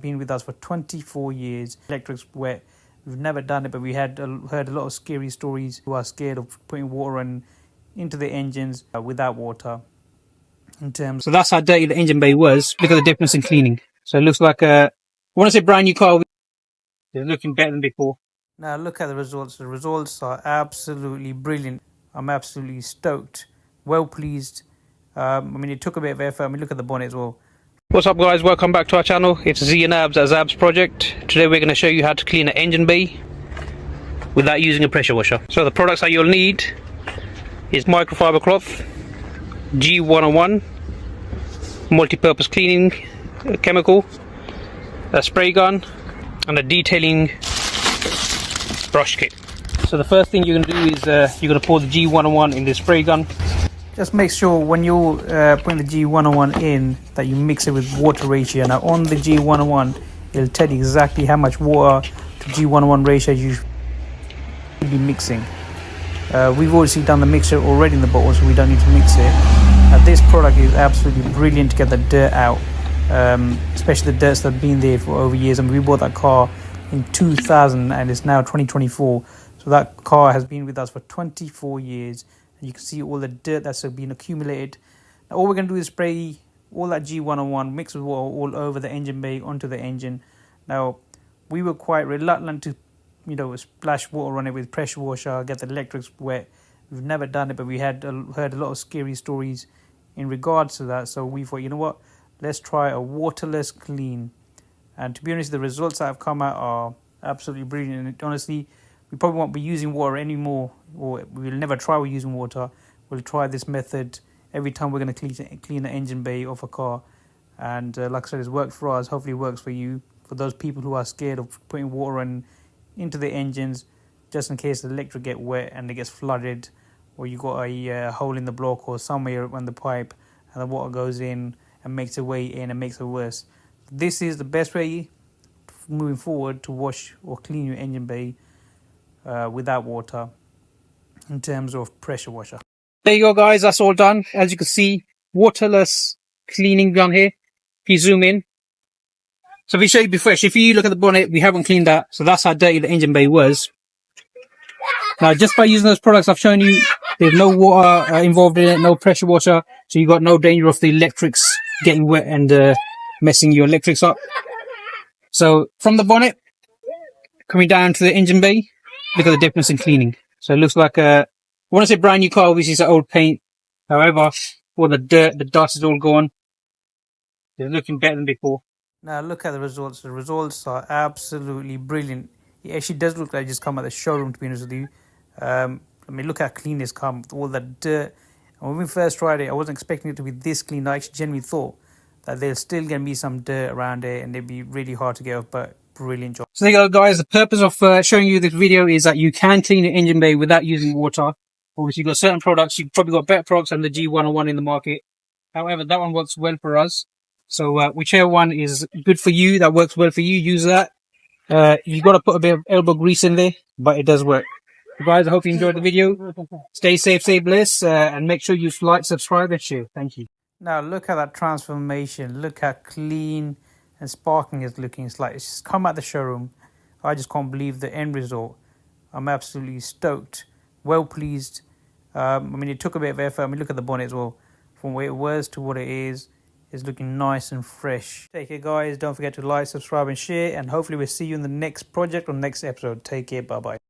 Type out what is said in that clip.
been with us for 24 years. Electric's wet. We've never done it, but we had heard a lot of scary stories. We are scared of putting water into the engines without water. So that's how dirty the engine bay was. Look at the difference in cleaning. So it looks like I want to say brand new car. It's looking better than before. Now look at the results. The results are absolutely brilliant. I'm absolutely stoked. Well pleased. I mean, it took a bit of effort. I mean, look at the bonnet as well. What's up, guys? Welcome back to our channel. It's Z and Abz at Zabz Project. Today we're going to show you how to clean an engine bay without using a pressure washer. So the products that you'll need is Microfibre Cloths, G101 multi-purpose cleaning chemical, a spray gun, and a detailing brush kit. So the first thing you're going to do is you're going to pour the G101 in the spray gun. Just make sure when you're putting the G101 in that you mix it with water ratio. Now on the G101 it'll tell you exactly how much water to G101 ratio you should be mixing. We've obviously done the mixture already in the bottle, so we don't need to mix it. This product is absolutely brilliant to get the dirt out, especially the dirts that have been there for over years. I mean, we bought that car in 2000 and it's now 2024, so that car has been with us for 24 years. And you can see all the dirt that's been accumulated. Now all we're going to do is spray all that G101 mixed with water all over the engine bay onto the engine. Now we were quite reluctant to splash water on it with pressure washer, get the electrics wet. We've never done it, but we had heard a lot of scary stories in regards to that. So we thought, you know what, let's try a waterless clean. And to be honest, the results that have come out are absolutely brilliant. And honestly, we probably won't be using water anymore, or we'll never try using water. We'll try this method every time we're going to clean the engine bay of a car. And like I said, it's worked for us. Hopefully it works for you, for those people who are scared of putting water into the engines, just in case the electric get wet and it gets flooded, or you got a hole in the block or somewhere on the pipe and the water goes in and makes its way in and makes it worse. This is the best way moving forward to wash or clean your engine bay without water in terms of pressure washer. There you go, guys, that's all done. As you can see, waterless cleaning down here. If you zoom in, so if we show you before, if you look at the bonnet, we haven't cleaned that, so that's how dirty the engine bay was. Now just by using those products I've shown you, there's no water involved in it, no pressure washer, so you got no danger of the electrics getting wet and messing your electrics up. So from the bonnet coming down to the engine bay, look at the difference in cleaning. So it looks like I want to say brand new car. Obviously it's an old paint, however all the dirt, the dust is all gone. It's looking better than before. Now look at the results. The results are absolutely brilliant. It actually does look like it just come out of the showroom, to be honest with you. I mean, look how clean it's come with all that dirt. And when we first tried it, I wasn't expecting it to be this clean. I actually genuinely thought that there's still going to be some dirt around it and it'd be really hard to get off, but brilliant job. So there you go, guys. The purpose of showing you this video is that you can clean your engine bay without using water. Obviously, you've got certain products. You've probably got better products than the G101 in the market. However, that one works well for us. So whichever one is good for you, that works well for you, use that. You've got to put a bit of elbow grease in there, but it does work. So guys, I hope you enjoyed the video. Stay safe, stay blessed, and make sure you like, subscribe, and share. Thank you. Now look at that transformation. Look how clean and sparkling it's looking. It's like it's just come out the showroom. I just can't believe the end result. I'm absolutely stoked. Well pleased. I mean, it took a bit of effort. I mean, look at the bonnet as well. From where it was to what it is. It's looking nice and fresh. Take care, guys. Don't forget to like, subscribe, and share. And hopefully we'll see you in the next project or next episode. Take care. Bye-bye.